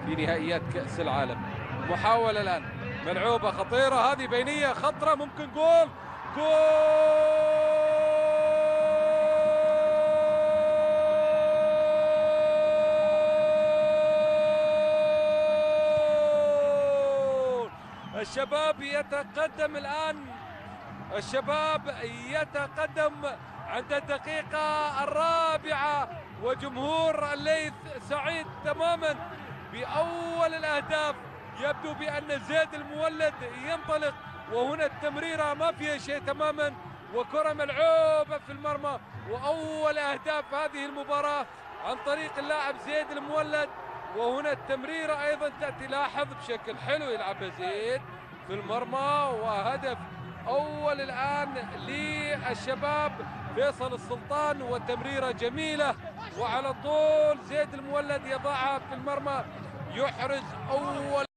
في نهائيات كأس العالم. محاولة الآن ملعوبة خطيرة، هذه بينية خطرة، ممكن جول. جول الشباب يتقدم الآن، الشباب يتقدم عند الدقيقة الرابعة، وجمهور الليث سعيد تماما بأول الأهداف. يبدو بأن زيد المولد ينطلق، وهنا التمريرة ما فيها شيء تماما، وكرة ملعوبة في المرمى، وأول أهداف هذه المباراة عن طريق اللاعب زيد المولد. وهنا التمريرة أيضا تأتي، لاحظ بشكل حلو يلعبها زيد في المرمى، وهدف أول الآن للشباب فيصل السلطان، وتمريرة جميلة وعلى طول زيد المولد يضعها في المرمى، يحرز أول